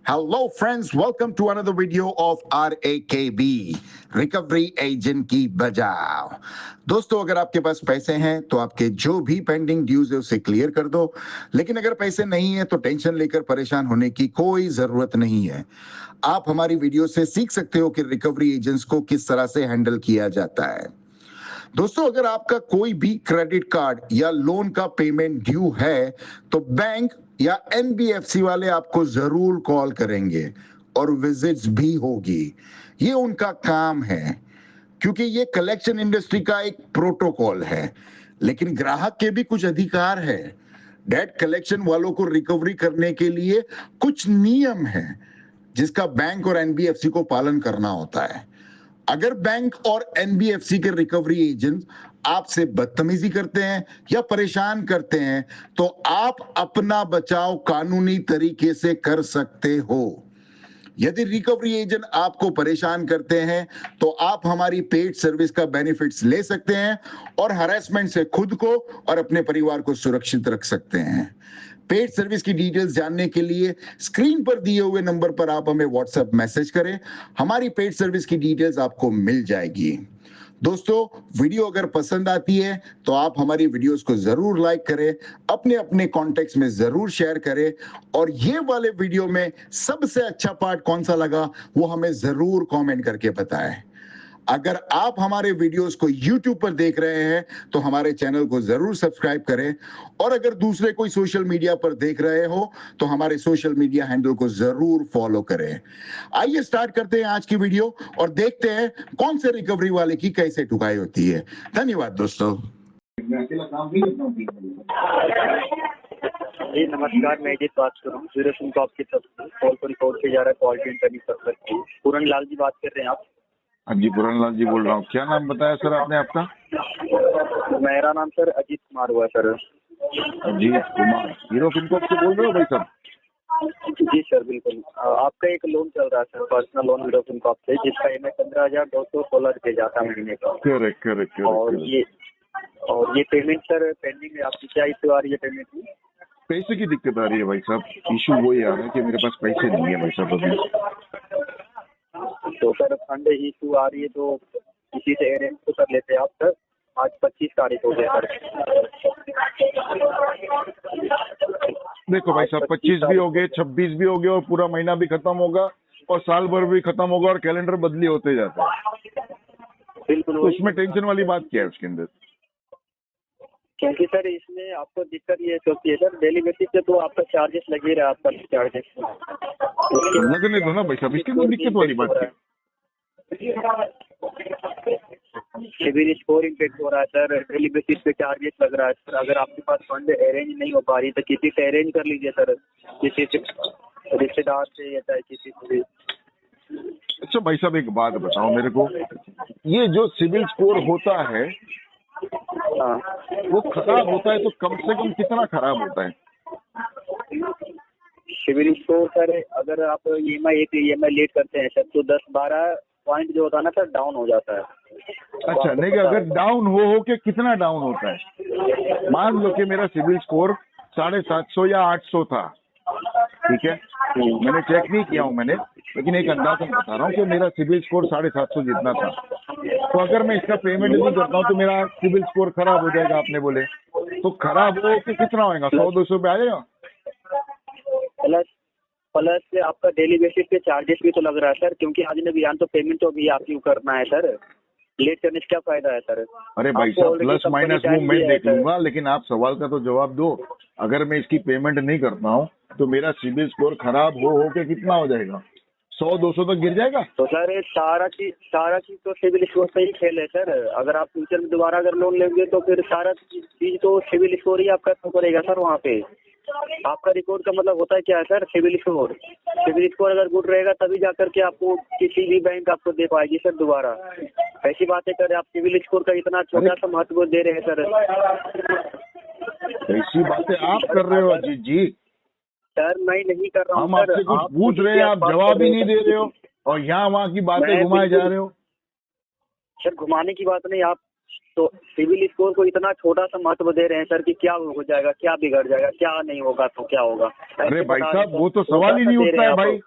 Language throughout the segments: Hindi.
Hello, friends. Welcome to another video of RAKB recovery agent की बजाओ। दोस्तों, अगर आपके पास पैसे हैं तो आपके जो भी पेंडिंग ड्यूज है उसे क्लियर कर दो, लेकिन अगर पैसे नहीं है तो टेंशन लेकर परेशान होने की कोई जरूरत नहीं है। आप हमारी वीडियो से सीख सकते हो कि रिकवरी एजेंट्स को किस तरह से हैंडल किया जाता है। दोस्तों, अगर आपका कोई भी क्रेडिट कार्ड या लोन का पेमेंट ड्यू है तो बैंक या एनबीएफसी वाले आपको जरूर कॉल करेंगे और विजिट्स भी होगी। ये उनका काम है, क्योंकि ये कलेक्शन इंडस्ट्री का एक प्रोटोकॉल है। लेकिन ग्राहक के भी कुछ अधिकार है। डेट कलेक्शन वालों को रिकवरी करने के लिए कुछ नियम है जिसका बैंक और एनबीएफसी को पालन करना होता है। अगर बैंक और एनबीएफसी के रिकवरी एजेंट आपसे बदतमीजी करते हैं या परेशान करते हैं तो आप अपना बचाव कानूनी तरीके से कर सकते हो। यदि रिकवरी एजेंट आपको परेशान करते हैं तो आप हमारी पेड सर्विस का बेनिफिट्स ले सकते हैं और हरासमेंट से खुद को और अपने परिवार को सुरक्षित रख सकते हैं। पेड सर्विस की डिटेल्स जानने के लिए स्क्रीन पर दिए हुए नंबर पर आप हमें व्हाट्सएप मैसेज करें। हमारी पेड सर्विस की डिटेल्स आपको मिल जाएगी। दोस्तों, वीडियो अगर पसंद आती है तो आप हमारी वीडियोस को जरूर लाइक करें, अपने अपने कॉन्टेक्ट्स में जरूर शेयर करें, और ये वाले वीडियो में सबसे अच्छा पार्ट कौन सा लगा वो हमें जरूर कमेंट करके बताएं। अगर आप हमारे वीडियोस को YouTube पर देख रहे हैं तो हमारे चैनल को जरूर सब्सक्राइब करें, और अगर दूसरे कोई सोशल मीडिया पर देख रहे हो तो हमारे सोशल मीडिया हैंडल को जरूर फॉलो करें। आइए स्टार्ट करते हैं आज की वीडियो और देखते हैं कौन से रिकवरी वाले की कैसे ठुकाई होती है। धन्यवाद दोस्तों। जी नमस्कार, मैं अजीत बात कर रहा हूँ। जीरो सिंह को आपकी तरफ से कॉल को रिकॉर्ड किया जा रहा है। कॉल की इंटरव्यू कर सकते हैं। पूरन लाल जी बात कर रहे हैं आप? हाँ जी, पूरन लाल जी बोल रहा हूँ। क्या नाम बताया सर आपने आपका? मेरा नाम सर अजीत कुमार हुआ sir. Ajit Kumar, hero Fincorp से बोल रहे हो भाई साहब? जी सर बिल्कुल। आपका एक लोन चल रहा है sir, personal loan hero Fincorp से, जिसका EMI 15,216 रुपये जाता है महीने का। करेक्ट। और ये पेमेंट सर पेंडिंग है आपकी। क्या इशू आ रही है पेमेंट में? पैसे की दिक्कत आ रही है भाई साहब। इशू वही आ रहा है कि मेरे पास पैसे नहीं है भाई साहब अभी। तो सर फंड इशू आ रही है तो किसी से अरेंज तो कर लेते हैं आप सर। आज 25 तारीख हो गई सर। देखो भाई साहब, 25 भी हो गए, 26 भी हो गए, और पूरा महीना भी खत्म होगा और साल भर भी खत्म होगा और कैलेंडर बदली होते जाता है। बिल्कुल। तो उसमें टेंशन वाली बात क्या है उसके अंदर? क्योंकि सर इसमें आपको दिक्कत ये होती है सर, डेली बेसिस पे तो आपका चार्जेस लगे रहा, आपका चार्जेस लगने दो ना भाई साहब, इसके अंदर दिक्कत वाली बात है। सिविल स्कोर इम्पेक्ट हो रहा है सर, डेली बेसिस पे चार्जेस लग रहा है सर। अगर आपके पास फंड अरेंज नहीं हो पा रही तो किसी से अरेंज कर लीजिए सर, किसी से रिश्तेदार से या चाहे किसी से भी। अच्छा भाई साहब, एक बात बताओ मेरे को, ये जो सिविल स्कोर होता है वो खराब होता है तो कम से कम कितना खराब होता है? सिविल स्कोर सर, अगर आप EMI लेट करते हैं सर तो 10-12 पॉइंट जो होता है ना सर, डाउन हो जाता है। अच्छा, नहीं, अगर डाउन हो के कितना डाउन होता है? मान लो कि मेरा सिविल स्कोर 750 या 800 था, ठीक है, मैंने चेक नहीं किया हूँ मैंने, लेकिन एक अंदाजा बता रहा हूँ कि मेरा सिविल स्कोर 750 जितना था। तो अगर मैं इसका पेमेंट नहीं करता हूँ तो मेरा सिविल स्कोर खराब हो जाएगा, आपने बोले। तो खराब हो के कितना होगा? 100-200 रुपये आ जाएगा। प्लस से आपका डेली बेसिस पे चार्जेस भी तो लग रहा है सर, क्योंकि आज ने बयान तो पेमेंट तो भी आप ही करना है सर। लेट करने से क्या फायदा है सर? अरे भाई साहब, प्लस माइनस वो मैं देख लूंगा, लेकिन आप सवाल का तो जवाब दो। अगर मैं इसकी पेमेंट नहीं करता हूँ तो मेरा सिविल स्कोर खराब हो के कितना हो जाएगा? 100-200 तक गिर जाएगा। तो सर सारा चीज तो सिविल स्कोर से ही खेल है सर। अगर आप फ्यूचर में दोबारा अगर लोन लेंगे तो फिर सारा चीज तो सिविल स्कोर ही आपका तो करेगा सर। वहाँ पे आपका रिकॉर्ड का मतलब होता है क्या है सर? सिविल स्कोर अगर गुड रहेगा तभी जाकर के आपको किसी भी बैंक आपको दे पाएगी सर दोबारा। ऐसी बातें कर आप सिविल स्कोर का इतना छोटा सा महत्व दे रहे हैं सर। ऐसी बातें आप कर रहे हो अजीत जी। सर मैं नहीं कर रहा हूँ। हम आपसे कुछ पूछ रहे हैं, आप जवाब ही नहीं दे रहे हो और यहाँ वहाँ की बातें घुमाए जा रहे हो। सर घुमाने की बात नहीं, आप तो सिविल स्कोर को इतना छोटा सा महत्व दे रहे हैं सर कि क्या हो जाएगा, क्या बिगड़ जाएगा, क्या नहीं होगा तो क्या होगा। अरे भाई साहब, वो तो सवाल ही नहीं उठता है भाई।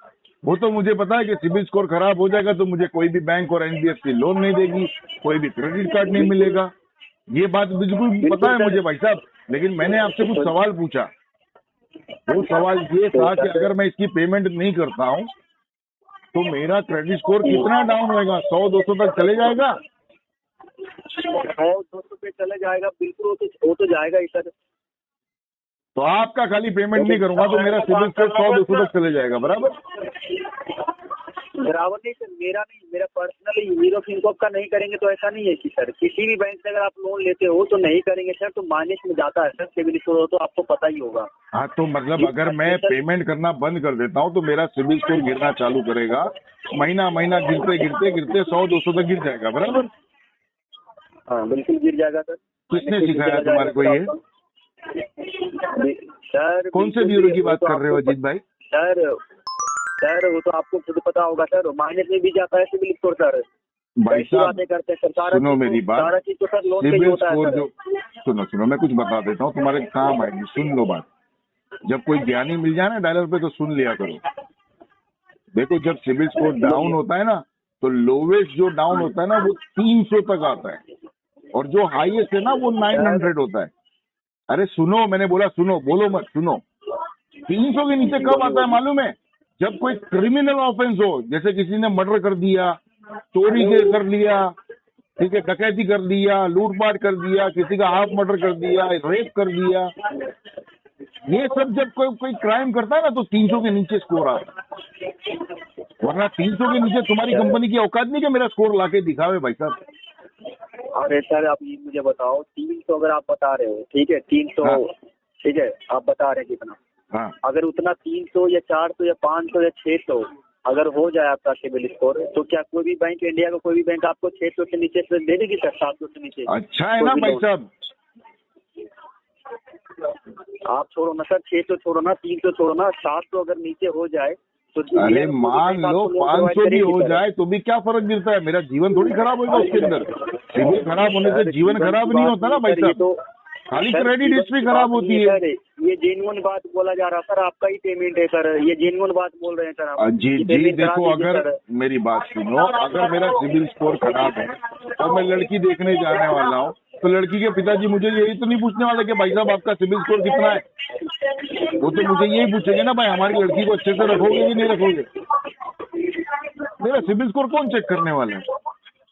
वो तो मुझे पता है कि सिबिल स्कोर खराब हो जाएगा तो मुझे कोई भी बैंक और एनबीएफसी लोन नहीं देगी, कोई भी क्रेडिट कार्ड नहीं मिलेगा। ये बात बिल्कुल पता है मुझे भाई साहब, लेकिन मैंने आपसे कुछ सवाल पूछा। वो सवाल ये था कि अगर मैं इसकी पेमेंट नहीं करता हूँ तो मेरा क्रेडिट स्कोर कितना डाउन होएगा, 100-200 तक चले जाएगा? 100-200 पे चले जाएगा, बिल्कुल वो तो जाएगा ही सर। तो आपका खाली पेमेंट नहीं करूंगा तो मेरा सिबिल स्कोर 100-200 तक चले जाएगा, बराबर? बराबर नहीं सर, मेरा पर्सनली हीरो फिनकॉर्प का नहीं करेंगे तो ऐसा नहीं है कि सर किसी भी बैंक से अगर आप लोन लेते हो तो नहीं करेंगे सर तो माइनस में जाता है सर सिबिल स्कोर हो तो आपको पता ही होगा। हाँ तो मतलब अगर मैं पेमेंट करना बंद कर देता हूँ तो मेरा सिबिल स्कोर गिरना चालू करेगा, महीना महीना गिरते गिरते गिरते 100-200 तक गिर जाएगा, बराबर? हाँ बिल्कुल गिर जाएगा सर। किसने सिखाया तुम्हारे को ये? सर कौन से ब्यूरो की बात कर रहे हो अजीत भाई? सर वो तो आपको खुद पता होगा सर, माइनस में भी जाता है सिबिल स्कोर सर। भाई साहब बातें करते हैं सर, सुनो मेरी बात, सारा चीज तो सर लोन पे ही सिबिल होता है स्कोर सर। जो सुनो मैं कुछ बता देता हूँ, तुम्हारे काम आएगी, सुन लो बात। जब कोई ज्ञानी मिल जाए ना डायलर पे तो सुन लिया करो। देखो जब सिबिल स्कोर डाउन होता है ना तो लोवेस्ट जो डाउन होता है ना वो 300 तक आता है, और जो हाईएस्ट है ना वो 900 होता है। अरे सुनो, मैंने बोला सुनो, बोलो मत, सुनो। 300 के नीचे कब आता है मालूम है? जब कोई क्रिमिनल ऑफेंस हो, जैसे किसी ने मर्डर कर दिया, चोरी कर लिया, ठीक है, डकैती कर दिया, लूटपाट कर दिया, किसी का हाफ मर्डर कर दिया, रेप कर दिया, ये सब जब कोई क्राइम करता है ना तो 300 के नीचे स्कोर आता है। वरना 300 के नीचे तुम्हारी कंपनी की औकात नहीं कि मेरा स्कोर लाके दिखावे भाई साहब। अरे सर आप ये मुझे बताओ, 300 अगर आप बता रहे हो, ठीक है 300, हाँ। ठीक है आप बता रहे हैं कितना, हाँ अगर उतना 300 या 400 या 500 या 600 अगर हो जाए आपका सिबिल स्कोर, तो क्या कोई भी बैंक, इंडिया का कोई भी बैंक आपको 600 से नीचे से दे देगी सर? 700 से नीचे? अच्छा है ना भाई साहब? आप छोड़ो ना सर, 600 छोड़ो ना, 300 छोड़ो ना, 700 अगर नीचे हो जाए तो अरे मान लो 500 भी हो जाए तो भी क्या फर्क गिरता है? मेरा जीवन थोड़ी खराब होगा उसके अंदर। सिबिल खराब होने से जीवन खराब नहीं होता ना भाई साहब, खाली क्रेडिट हिस्ट्री खराब होती है। ये जेन्युइन बात बोला जा रहा सर, आपका ही पेमेंट है सर, ये जेन्युइन बात बोल रहे हैं सर आप। जी देखो, अगर मेरी बात सुनो, अगर मेरा सिबिल स्कोर खराब है और मैं लड़की देखने जाने वाला हूँ तो लड़की के पिताजी मुझे यही तो नहीं पूछने वाले कि भाई साहब आपका सिबिल स्कोर कितना है। वो तो मुझे यही पूछेंगे ना, भाई हमारी लड़की को अच्छे से रखोगे कि नहीं रखोगे? मेरा सिबिल स्कोर कौन चेक करने वाला है?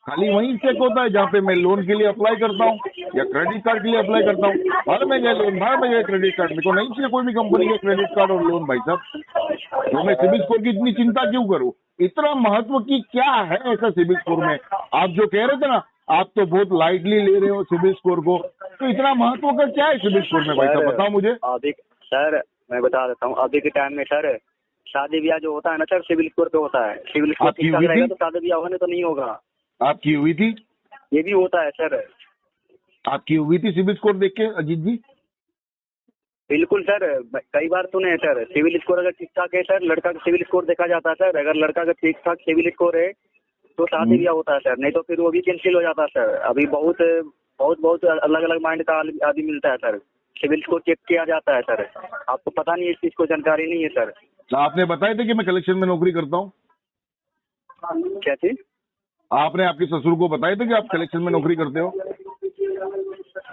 खाली वहीं चेक होता है जहाँ पे मैं लोन के लिए अप्लाई करता हूँ या क्रेडिट कार्ड के लिए अप्लाई करता हूँ। बाहर में गए लोन, बाहर में गए क्रेडिट कार्ड, मेरे को नहीं चाहिए कोई भी कंपनी का क्रेडिट कार्ड और लोन भाई साहब। तो मैं सिबिल स्कोर की इतनी चिंता क्यों करूँ? इतना महत्व की क्या है ऐसा सिबिल स्कोर में? आप जो कह रहे थे ना, आप तो बहुत लाइटली ले रहे हो सिबिल स्कोर को, तो इतना महत्व का क्या है सिबिल स्कोर में भाई साहब, बताओ मुझे। अभी सर मैं बता देता हूँ, अभी के टाइम में सर शादी ब्याह जो होता है ना सर सिबिल स्कोर पे होता है। सिबिल स्कोर ठीक ठाक रहेगा तो शादी ब्याह होने तो नहीं होगा। आपकी हुई थी? ये भी होता है सर। आपकी हुई थी सिबिल स्कोर देख के अजीत जी? बिल्कुल सर, कई बार सुने हैं सर, सिविल स्कोर अगर ठीक ठाक है सर, लड़का का सिविल स्कोर देखा जाता है सर, अगर लड़का का ठीक ठाक सिविल स्कोर है तो शादी ब्याह होता है सर, नहीं तो फिर वो भी कैंसिल हो जाता है सर। अभी बहुत अलग अलग माइंड का आदमी मिलता है सर, सिविल स्कोर चेक किया जाता है सर, आपको पता नहीं है, इस चीज को जानकारी नहीं है सर। आपने बताया था कि मैं कलेक्शन में नौकरी करता हूँ? क्या चीज? आपने आपके ससुर को बताया था कि आप कलेक्शन में नौकरी करते हो?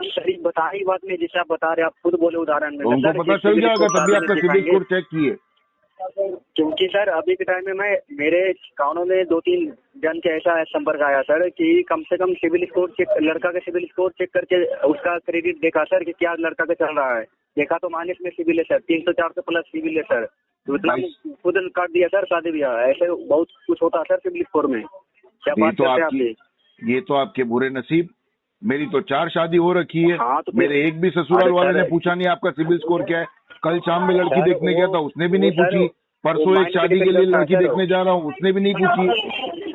सर बता ही बात नहीं, जैसे आप बता रहे, आप खुद बोले उदाहरण में, उनको पता चल जाएगा तभी आपका सिबिल स्कोर चेक किए। क्योंकि सर अभी के टाइम में मेरे कानों में 2-3 जन के ऐसा संपर्क आया सर कि कम से कम सिबिल स्कोर चेक, लड़का का सिबिल स्कोर चेक करके उसका क्रेडिट देखा सर कि क्या लड़का का चल रहा है, देखा तो माइनस में सिबिल है सर, 300-400 प्लस सिबिल है सर, तो इतना खुद काट दिया सर शादी ब्याह। ऐसे बहुत कुछ होता है सर सिबिल स्कोर में। क्या बात करते हैं आप? ये तो आपके बुरे नसीब। मेरी तो 4 शादी हो रखी है। हाँ, तो मेरे एक भी ससुराल वाले ने पूछा नहीं आपका सिबिल स्कोर क्या है। कल शाम में लड़की देखने गया था, उसने भी नहीं पूछी। परसों एक शादी के लिए लड़की देखने जा रहा हूँ, उसने भी नहीं पूछी।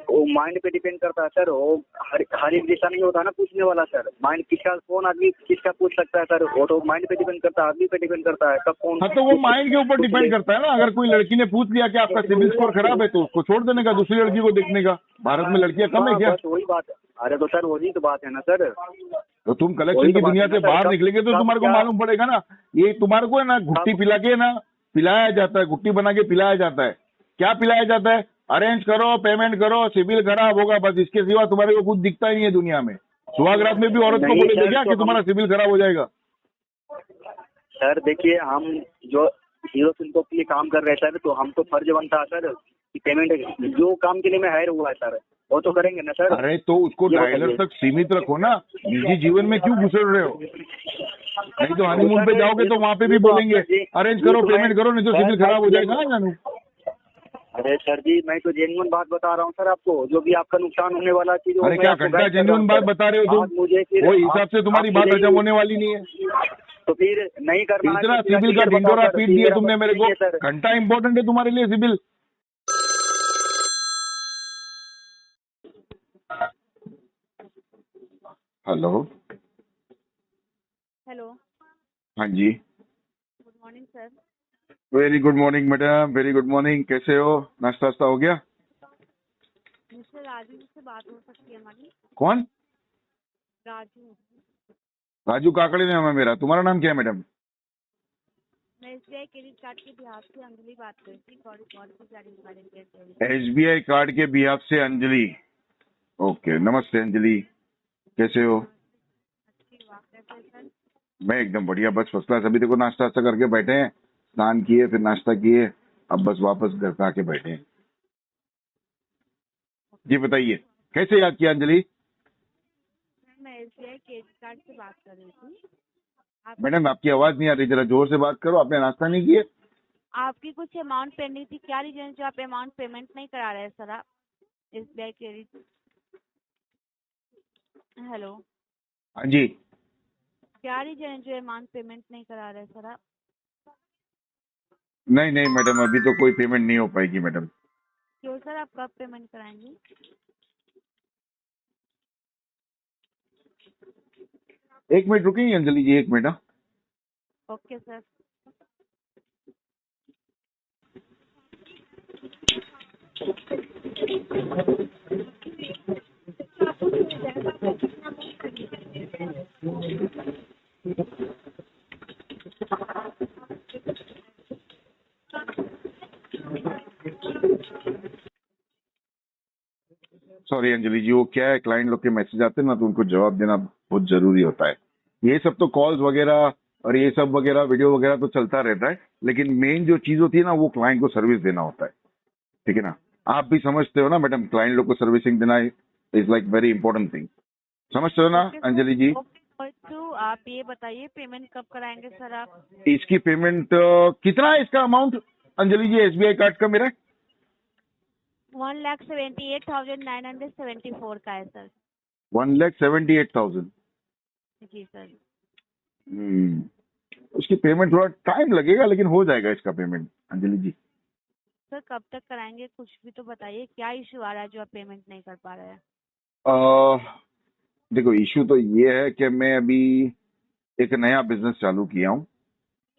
वो माइंड पे डिपेंड करता है सर, वो हर एक जैसा नहीं होता ना पूछने वाला सर। माइंड किसका, कौन आदमी किसका पूछ सकता है सर, वो तो माइंड पे डिपेंड करता है, आदमी पे डिपेंड करता है कब कौन। हाँ तो वो माइंड के ऊपर डिपेंड करता है ना। अगर कोई लड़की ने पूछ लिया कि आपका सिबिल स्कोर खराब है तो उसको छोड़ देने का, दूसरी लड़की को देखने का। भारत में लड़कियां कम है क्या? वही बात है। अरे तो सर वही तो बात है ना सर। तो तुम कलेक्शन की दुनिया से बाहर निकलेंगे तो तुम्हारे को मालूम पड़ेगा ना। ये तुम्हारे को है ना घुट्टी पिला के ना पिलाया जाता है, घुट्टी बना के पिलाया जाता है क्या पिलाया जाता है? अरेंज करो, पेमेंट करो, सिविल खराब होगा, बस इसके सिवा तुम्हारे को कुछ दिखता ही नहीं है दुनिया में। सुहागरात में भी औरत को नहीं बोले थे सर, क्या तो कि तुम्हारा सिविल खराब हो जाएगा? सर देखिए, हम जो हीरो फिल्म के लिए काम कर रहे हैं सर, तो हमको फर्ज बनता है सर कि पेमेंट जो काम के लिए मैं हायर हुआ है सर, वो तो करेंगे ना सर। अरे तो उसको ये डायलर बताइए। तक सीमित रखो ना, निजी जीवन में क्यों घुसड़ रहे हो? नहीं तो हनीमून पे जाओगे तो वहां पे भी बोलेंगे अरेंज करो, पेमेंट करो, नहीं तो सिविल खराब हो जाएगा ना जानू। अरे सर जी, मैं तो जेन्युइन बात बता रहा हूँ सर आपको, जो भी आपका नुकसान होने वाला चीज अरे क्या घंटा जेन्युइन बात बता रहे हो तुम? मुझे फिर वो हिसाब से तुम्हारी बात हजम होने वाली नहीं है। तो फिर नहीं करना है इतना तो फिर सिविल का clear बताओ ढिंडोरा सर, पीट दिया मेरा तुमने मेरे नहीं है को। सर। घंटा इंपॉर्टेंट है तुम्हारे लिए सिविल? हेलो। हेलो, हाँ जी। Good morning sir. Very good morning madam, very good morning. कैसे हो? नाश्ता वास्ता हो गया? मिस्टर राजू जी से बात हो सकती है हमारी? कौन? राजू, राजू काकड़े नाम है मेरा। तुम्हारा नाम क्या है मैडम? मैं SBI क्रेडिट कार्ड के बिहाफ से अंजलि बात कर रही थी। कॉल की जा रही है। SBI कार्ड के बिहाफ से अंजलि। ओके, नमस्ते अंजलि, कैसे हो? अच्छी बात कैसे सर? मैं एकदम बढ़िया, बस फर्स्ट क्लास। अभी देखो नाश्ता वास्ता करके बैठे हैं, स्नान किए फिर नाश्ता किए, अब बस वापस घर पे आके बैठे हैं। जी बताइए, कैसे याद किया अंजलि? मैं SBI क्रेडिट कार्ड से बात कर रही थी। मैडम आपकी आवाज नहीं आ रही, जरा जोर से बात करो। आपने नाश्ता नहीं किया? आपकी कुछ अमाउंट पेंडिंग थी, क्या रीजन जो आप अमाउंट पेमेंट नहीं करा रहे हैं सर? आप SBI क्रेडिट, हेलो, हाँ जी। क्या रीजन है जो अमाउंट पेमेंट नहीं करा रहे हैं सर आप? नहीं नहीं मैडम, अभी तो कोई पेमेंट नहीं हो पाएगी मैडम। क्यों सर, आप कब पेमेंट कराएंगे? एक मिनट रुकेंगे अंजलि जी, एक मिनट। हाँ। Okay sir. सॉरी अंजलि जी, वो क्या है, क्लाइंट लोग के मैसेज आते हैं ना, तो उनको जवाब देना बहुत जरूरी होता है। ये सब तो कॉल्स वगैरह और ये सब वगैरह वीडियो वगैरह तो चलता रहता है, लेकिन मेन जो चीज होती है ना, वो क्लाइंट को सर्विस देना होता है। ठीक है ना? आप भी समझते हो ना मैडम, क्लाइंट लोग को सर्विसिंग देना is like very important thing. समझते हो ना अंजलि जी? तो आप ये बताइए पेमेंट कब कराएंगे सर आप? इसकी पेमेंट कितना है इसका अमाउंट अंजलि जी, SBI कार्ड का मेरा? 1,78,974 का है सर। 1,78,000। जी सर। उसकी पेमेंट थोड़ा टाइम लगेगा, लेकिन हो जाएगा इसका पेमेंट अंजलि जी। सर कब तक कराएंगे, कुछ भी तो बताइए, क्या इशू आ रहा है जो आप पेमेंट नहीं कर पा रहे हैं? देखो इशू तो ये है कि मैं अभी एक नया बिजनेस चालू किया हूँ।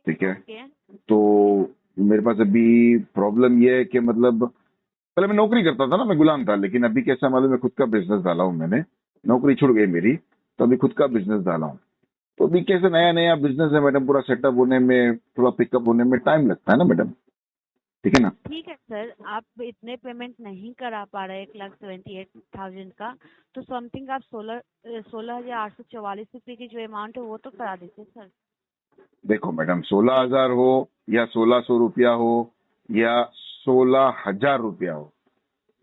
ठीक है? ओके। तो मेरे पास अभी प्रॉब्लम ये है कि मतलब पहले मैं नौकरी करता था ना, मैं गुलाम था, लेकिन अभी कैसा मालूम, मैं खुद का बिजनेस डाला हूँ मैंने। नौकरी छूट गई मेरी, तो अभी खुद का बिजनेस डाला हूँ। तो अभी कैसे नया नया बिजनेस है मैडम, पूरा सेटअप होने में, थोड़ा पिकअप होने में टाइम लगता है ना मैडम। ठीक है ना? ठीक है सर, आप इतने पेमेंट नहीं करा पा रहे 1,78,000 का, तो समथिंग आप 16,844 रुपये की जो अमाउंट है वो तो करा दीजिए सर। देखो मैडम, 16,000 हो या 1,600 रुपया हो या 16,000 रुपया हो,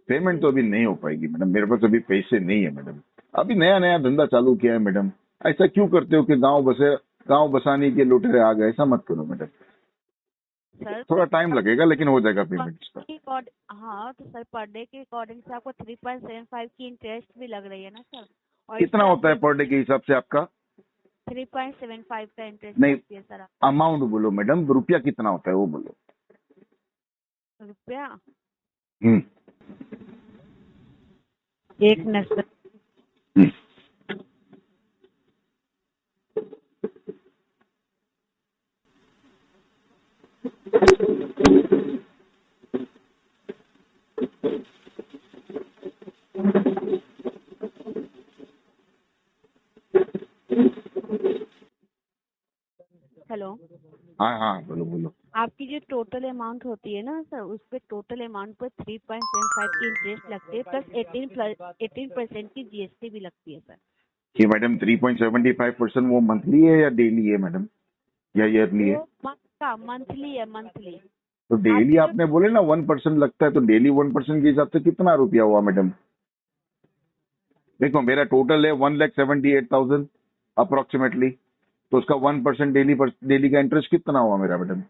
पेमेंट तो अभी नहीं हो पाएगी मैडम। मेरे पास अभी पैसे नहीं है मैडम। अभी नया नया धंधा चालू किया है मैडम। ऐसा क्यों करते हो कि गांव बसाने के लुटेरे आ गए? ऐसा मत करो मैडम। सर थोड़ा टाइम लगेगा, लेकिन हो जाएगा पेमेंट इसका। हाँ तो सर पर डे के अकॉर्डिंग से आपको 3.75 की इंटरेस्ट भी लग रही है ना सर? और कितना होता है पर डे के हिसाब से आपका? 3.75 का इंटरेस्ट नहीं, लगती है सर। आप अमाउंट बोलो मैडम, रुपया कितना होता है वो बोलो। रुपया हम्म। 1 मिनट सर। हेलो, हाँ हाँ बोलो बोलो। आपकी जो टोटल अमाउंट होती है ना सर, उस पे टोटल अमाउंट पर 3.75 की इंटरेस्ट लगती है, प्लस 18% की जीएसटी भी लगती है सर। कि मैडम 3.75% वो मंथली है या डेली है मैडम, या ईयरली है? वो मंथ का मंथली है, मंथली। तो डेली आपकी जो आपने बोले ना 1% लगता है, तो डेली 1% के हिसाब से कितना रुपया हुआ मैडम? देखो मेरा टोटल है 1,78,000 अप्रोक्सीमेटली, तो उसका 1% डेली का इंटरेस्ट कितना हुआ मेरा मैडम?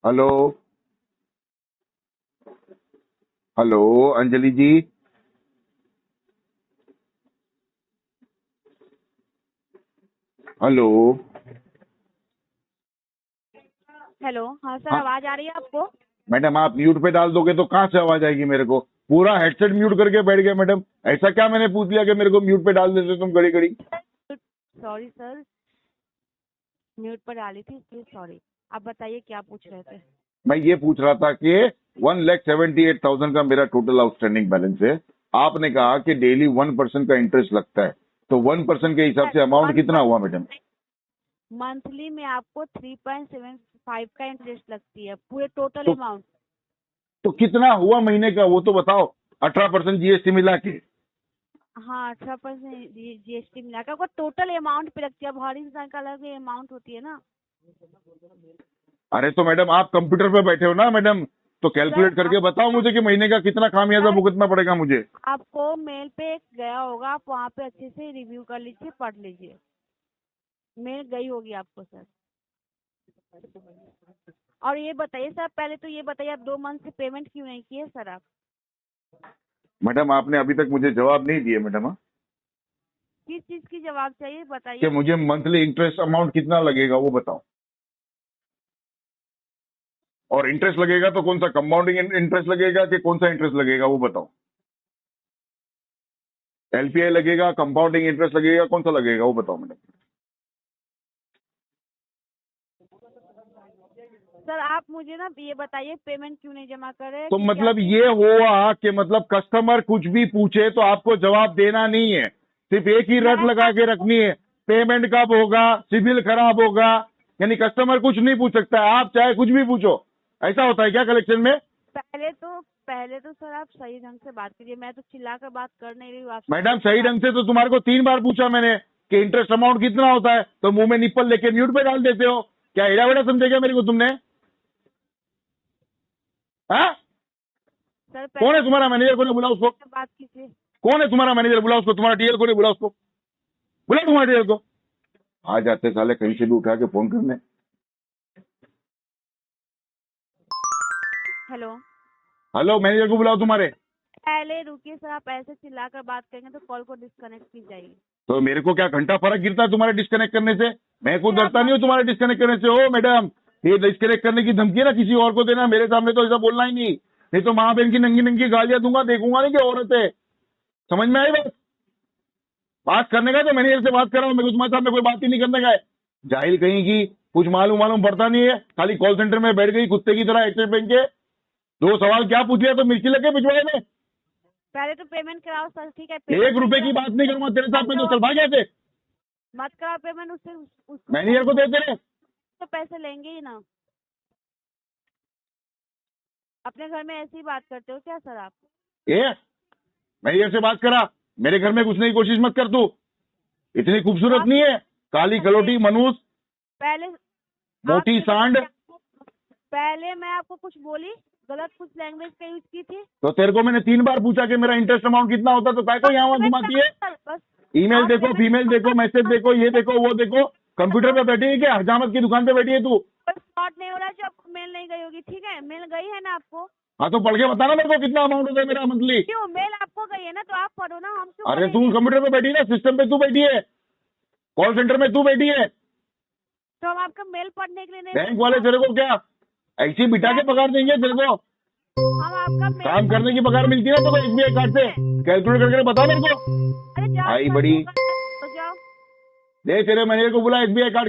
हेलो हेलो अंजलि जी, हेलो। हेलो, हाँ सर, हाँ आवाज आ रही है आपको? मैडम, आप म्यूट पे डाल दोगे तो कहाँ से आवाज आएगी मेरे को? पूरा हेडसेट म्यूट करके बैठ गया मैडम। ऐसा क्या मैंने पूछ लिया कि मेरे को म्यूट पे डाल देते तुम घड़ी घड़ी? सॉरी सर, म्यूट पर डाली थी इसलिए सॉरी। आप बताइए क्या पूछ रहे थे? मैं ये पूछ रहा था कि 1,78,000 का मेरा टोटल आउटस्टैंडिंग बैलेंस है। आपने कहा कि डेली 1% का इंटरेस्ट लगता है, तो 1% के हिसाब से अमाउंट कितना हुआ मैडम? मंथली में आपको 3.75 का इंटरेस्ट लगती है, पूरे टोटल तो, अमाउंट। तो कितना हुआ महीने का वो तो बताओ। 18% जीएसटी मिला के? हाँ, 18% जीएसटी मिला के आपको टोटल अमाउंट पे लगती है। अब हर इंसान का अलग अमाउंट होती है ना। अरे तो मैडम आप कंप्यूटर पे बैठे हो ना मैडम, तो कैलकुलेट करके बताओ मुझे कि महीने का कितना खामियाजा भुगतना पड़ेगा मुझे। आपको मेल पे एक गया होगा, आप वहाँ पे अच्छे से रिव्यू कर लीजिए, पढ़ लीजिए। मेल गई होगी आपको सर। और ये बताइए सर, पहले तो ये बताइए, आप 2 मंथ से पेमेंट क्यों नहीं किए सर आप? मैडम आपने अभी तक मुझे जवाब नहीं दिए मैडम। हाँ? किस चीज की जवाब चाहिए कि बताइए? मुझे मंथली इंटरेस्ट अमाउंट कितना लगेगा वो बताओ। और इंटरेस्ट लगेगा तो कौन सा, कंपाउंडिंग इंटरेस्ट लगेगा कि कौन सा इंटरेस्ट लगेगा वो बताओ। एलपीआई लगेगा, कंपाउंडिंग इंटरेस्ट लगेगा, कौन सा लगेगा वो बताओ मैडम। सर आप मुझे ना ये बताइए, पेमेंट क्यों नहीं जमा कर रहे? तो क्योंकि मतलब आपकी ये हुआ कि मतलब कस्टमर कुछ भी पूछे तो आपको जवाब देना नहीं है, सिर्फ एक ही रट लगा के रखनी है, पेमेंट कब होगा, सिविल खराब होगा। यानी कस्टमर कुछ नहीं पूछ सकता है, आप चाहे कुछ भी पूछो। ऐसा होता है क्या कलेक्शन में? पहले तो सर आप सही ढंग से बात कीजिए। मैं तो चिल्लाकर बात कर नहीं रही हूँ आपसे। मैडम सही ढंग से तो तुम्हारे को 3 बार पूछा मैंने कि इंटरेस्ट अमाउंट कितना होता है, तो मुंह में निप्पल लेके म्यूट पे डाल देते हो। क्या एड़ा वेड़ा समझे क्या मेरे को तुमने? हाँ? सर कौन है तुम्हारा मैनेजर? को बुलाओ उसको। बात कीजिए। कौन है तुम्हारा मैनेजर? बुलाओ उसको। तुम्हारा टीएल को नहीं, बुलाओ उसको। बुलाओ तुम्हारे टीएल को। आ जाते साले कहीं से भी उठा के फोन करने। हेलो, हेलो, मैनेजर को बुलाओ तुम्हारे। पहले रुकिए सर, आप ऐसे चिल्लाकर बात करेंगे तो कॉल को डिस्कनेक्ट की जाएगी। तो मेरे को क्या घंटा फर्क गिरता है तुम्हारे डिस्कनेक्ट करने से? मैं खुद डरता नहीं हूँ तुम्हारे डिस्कनेक्ट करने से। हो मैडम, ये डिस्कनेक्ट करने की धमकी ना किसी और को देना, मेरे सामने तो ऐसा बोलना ही नहीं तो माँ बहन की नंगी नंगी गालियां दूंगा, देखूंगा नहीं कि औरत है। समझ में आई बात करने का? तो मैनेजर से बात कर रहा हूँ, मेरे को तुम्हारे सामने कोई बात ही नहीं करने का है। जाहिल कहीं की, कुछ मालूम पड़ता नहीं है, खाली कॉल सेंटर में बैठ गई कुत्ते की तरह एक्सिस बैंक के। 2 सवाल क्या पूछ लिया तो मिर्ची लगे पिछवाड़े में। पहले तो पेमेंट कराओ सर, ठीक है? 1 रुपए की बात नहीं करूंगा तेरे साथ में, तो चल भाग ऐसे। मत कराओ पेमेंट, उससे मैनेजर को देते रहे तो पैसे लेंगे ही ना। अपने घर में ऐसी बात करते हो क्या सर आप? ये मैनेजर से बात करा, मेरे घर में घुसने की कोशिश मत कर तू। इतनी खूबसूरत नहीं है, काली कलोटी मनुष्य, पहले मोटी सांड। पहले मैं आपको कुछ बोली, गलत कुछ लैंग्वेज का यूज की थी? तो तेरे को मैंने 3 बार पूछा कि मेरा इंटरेस्ट अमाउंट कितना होता, तो काय को यहाँ वहाँ घुमाती है? बस ईमेल देखो, फीमेल देखो, मैसेज देखो, ये देखो वो देखो। कंप्यूटर पे बैठी है क्या? हजामत की दुकान पे बैठी है तू? स्पॉट नहीं हो रहा है जो आपको मेल नहीं गई होगी, ठीक है? मेल गई है ना आपको? हाँ तो पढ़ के बताना मेरे को कितना अमाउंट होता है मेरा मंथली। क्यों? मेल आपको गई है ना, तो आप पढ़ो ना, हम क्यों अरे तू पढ़ेंगे? कंप्यूटर पे बैठी है ना, सिस्टम पे तू बैठी है, कॉल सेंटर में तू बैठी है। तो हम आपका मेल पढ़ने के लिए नहीं बैंक वाले तेरे को क्या ऐसी बिठा के पगार देंगे तेरे को? हम आपका मेल काम करने की पगार मिलती है ना तो एसबीआई कार्ड से, कैलकुलेट करके बता मेरे को। अरे जाओ आई सर, बड़ी तो जाओ। दे तेरे मैनेजर को बुला, एसबीआई कार्ड